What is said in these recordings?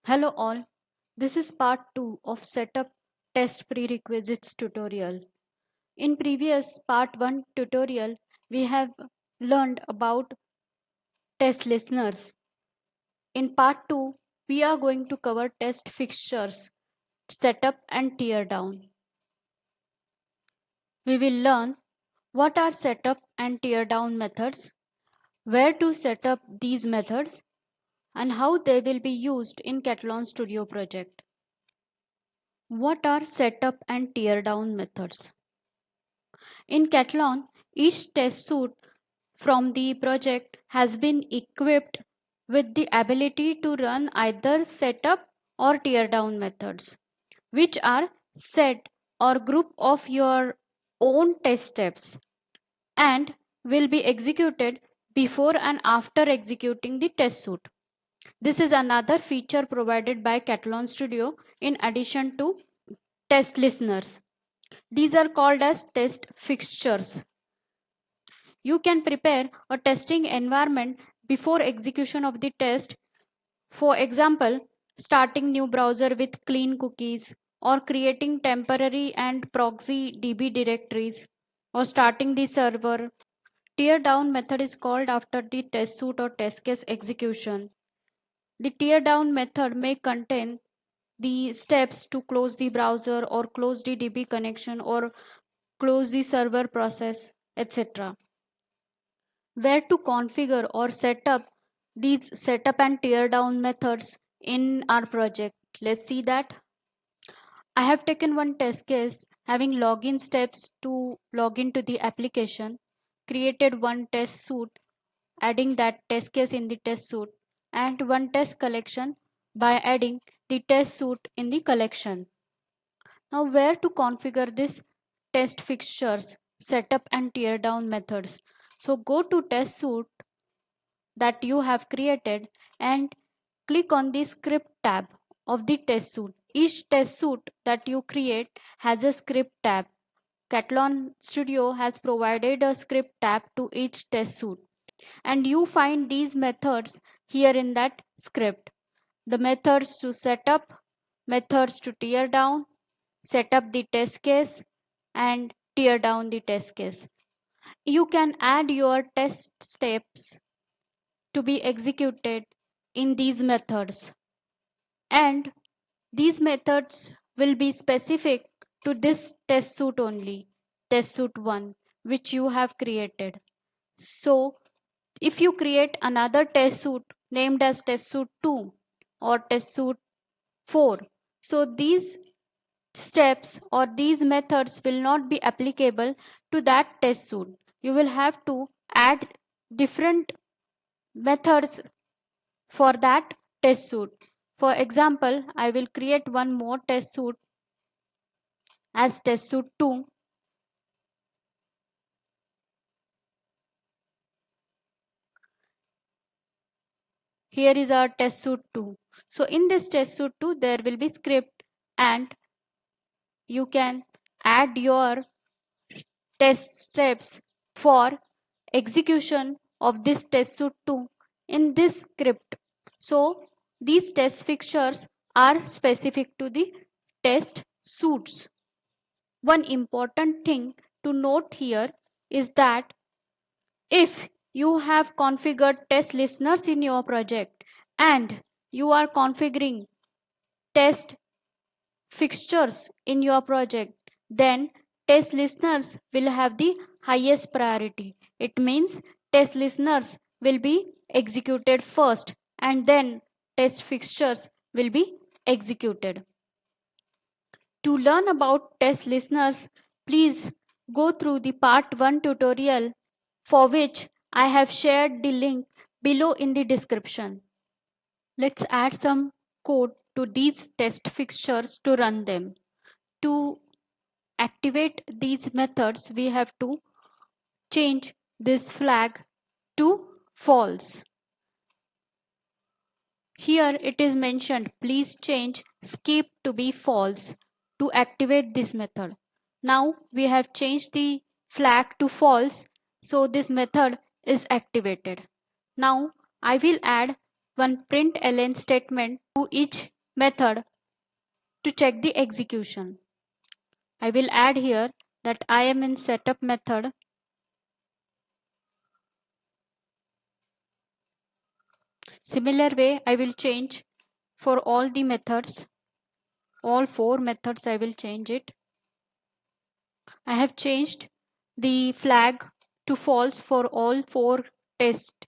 Hello all, this is part 2 of Setup Test Prerequisites tutorial. In previous part 1 tutorial, we have learned about test listeners. In part 2, we are going to cover test fixtures, setup and tear down. We will learn what are setup and tear down methods, where to set up these methods, and how they will be used in Catalan Studio project. What are setup and tear down methods? In Catalan, each test suite from the project has been equipped with the ability to run either setup or tear down methods, which are set or group of your own test steps and will be executed before and after executing the test suite. This is another feature provided by Catalan Studio in addition to test listeners. These are called as test fixtures. You can prepare a testing environment before execution of the test. For example, starting new browser with clean cookies or creating temporary and proxy DB directories or starting the server. Tear down method is called after the test suite or test case execution. The tear down method may contain the steps to close the browser or close the DB connection or close the server process, etc. Where to configure or set up these setup and tear down methods in our project. Let's see that. I have taken one test case having login steps to log into the application, created one test suite, adding that test case in the test suite, and one test collection by adding the test suite in the collection. Now, where to configure this test fixtures, setup and tear down methods? So, go to test suite that you have created and click on the script tab of the test suite. Each test suite that you create has a script tab. Catalan Studio has provided a script tab to each test suite, and you find these methods here in that script. The methods to set up, methods to tear down, set up the test case, and tear down the test case. You can add your test steps to be executed in these methods, and these methods will be specific to this test suite only, test suite 1, which you have created. So if you create another test suite named as test suite 2 or test suite 4, so these steps or these methods will not be applicable to that test suite. You will have to add different methods for that test suite. For example, I will create one more test suite as test suite 2. Here is our test suite 2. So in this test suite 2, there will be script, and you can add your test steps for execution of this test suite 2 in this script. So these test fixtures are specific to the test suites. One important thing to note here is that if you have configured test listeners in your project and you are configuring test fixtures in your project, then test listeners will have the highest priority. It means test listeners will be executed first and then test fixtures will be executed. To learn about test listeners, please go through the part 1 tutorial, for which I have shared the link below in the description. Let's add some code to these test fixtures to run them. To activate these methods, we have to change this flag to false. Here it is mentioned, please change skip to be false to activate this method. Now we have changed the flag to false, so this method is activated. Now I will add one println statement to each method to check the execution. I will add here that I am in setup method. Similar way I will change for all the methods. All 4 methods I will change it. I have changed the flag to false for all 4 test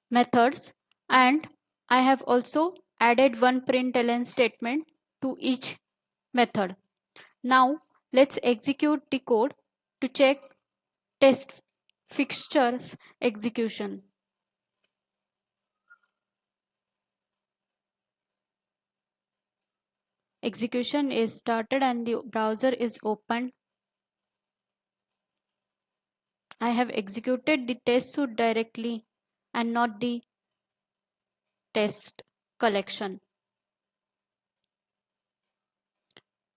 methods, and I have also added one println statement to each method. Now let's execute the code to check test fixtures execution. Execution is started and the browser is opened. I have executed the test suite directly and not the test collection.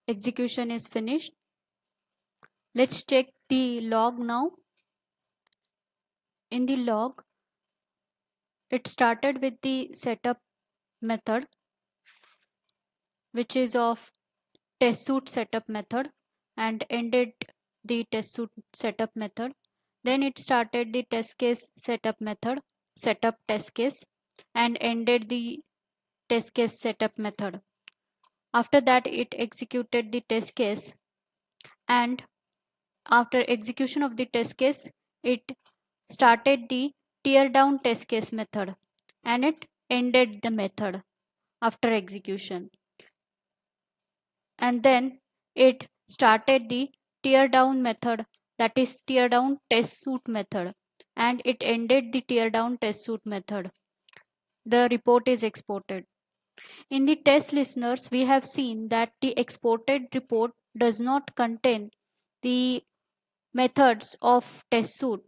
Execution is finished. Let's check the log now. In the log, it started with the setup method, which is of test suite setup method, and ended the test suite setup method. Then it started the test case setup method, setup test case, and ended the test case setup method. After that, it executed the test case, and after execution of the test case, it started the tear down test case method, and it ended the method after execution. And then it started the tear down method, that is tear down test suite method, and it ended the tear down test suite method. The report is exported. In the test listeners, we have seen that the exported report does not contain the methods of test suite,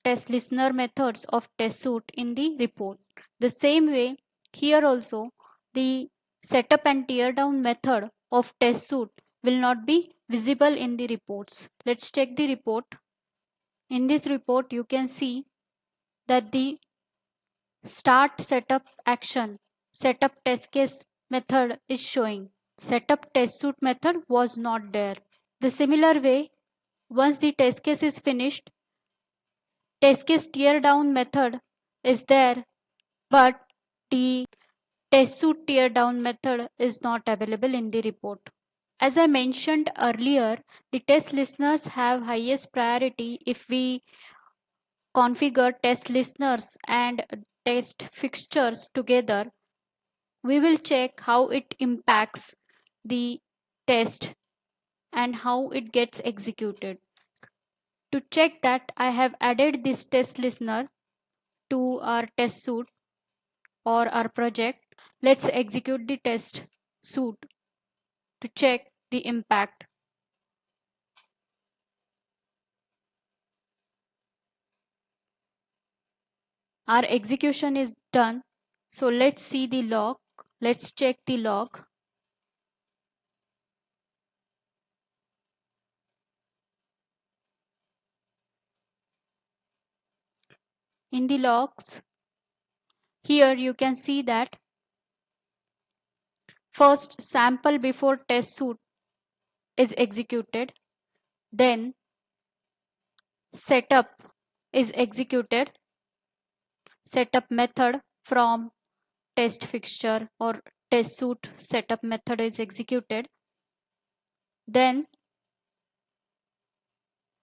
test listener methods of test suite in the report. The same way, here also the setup and tear down method of test suite will not be visible in the reports. Let's check the report. In this report, you can see that the start setup action setup test case method is showing. Setup test suite method was not there. The similar way, once the test case is finished, test case tear down method is there, but the test suite tear down method is not available in the report. As I mentioned earlier, the test listeners have highest priority if we configure test listeners and test fixtures together. We will check how it impacts the test and how it gets executed. To check that, I have added this test listener to our test suite or our project. Let's execute the test suite to check the impact. Our execution is done. So let's see the log. Let's check the log. In the logs, here you can see that first sample before test suite is executed, then setup is executed, setup method from test fixture or test suite setup method is executed, then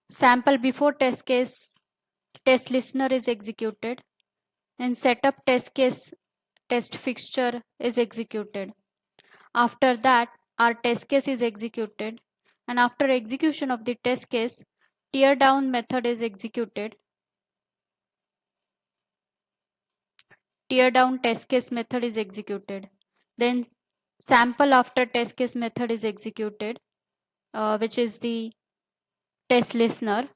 sample before test case test listener is executed, and setup test case test fixture is executed. After that, our test case is executed, and after execution of the test case, tear down method is executed. Tear down test case method is executed. Then sample after test case method is executed, which is the test listener,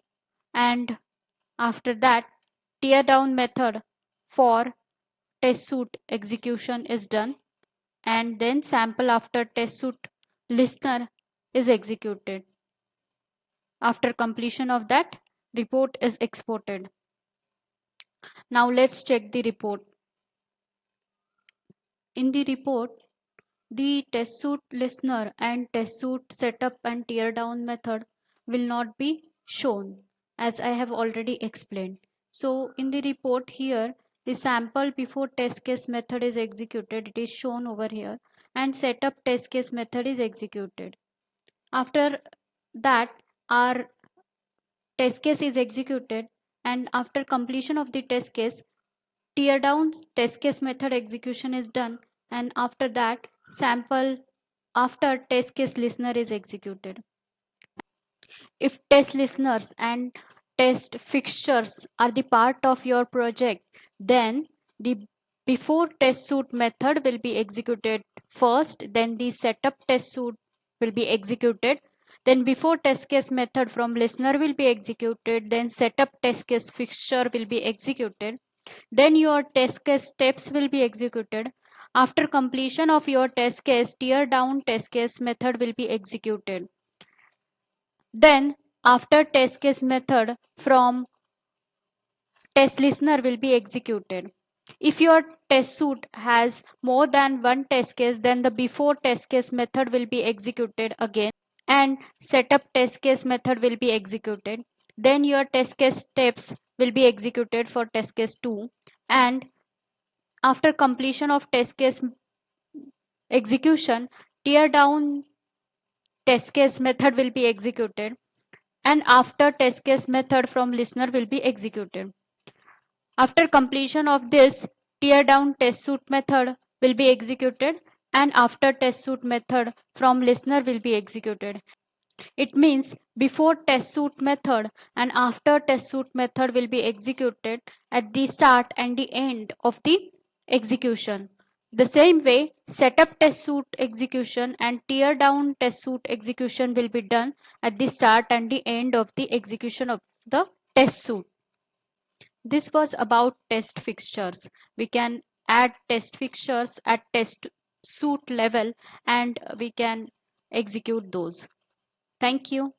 and after that, tear down method for test suite execution is done, and then sample after test suite listener is executed. After completion of that, report is exported. Now let's check the report. In the report, the test suite listener and test suite setup and tear down method will not be shown, as I have already explained. So in the report here, the sample before test case method is executed, it is shown over here, and setup test case method is executed. After that, our test case is executed, and after completion of the test case, tear down test case method execution is done, and after that sample after test case listener is executed. If test listeners and test fixtures are the part of your project, then the before test suite method will be executed first, then the setup test suite will be executed, then before test case method from listener will be executed, then setup test case fixture will be executed, then your test case steps will be executed. After completion of your test case, tear down test case method will be executed. Then after test case method from test listener will be executed. If your test suite has more than one test case, then the before test case method will be executed again, and setup test case method will be executed. Then your test case steps will be executed for test case 2, and after completion of test case execution, tear down test case method will be executed, and after test case method from listener will be executed. After completion of this, tear down test suite method will be executed, and after test suite method from listener will be executed. It means before test suite method and after test suite method will be executed at the start and the end of the execution. The same way, setup test suite execution and tear down test suite execution will be done at the start and the end of the execution of the test suite. This was about test fixtures. We can add test fixtures at test suite level, and we can execute those. Thank you.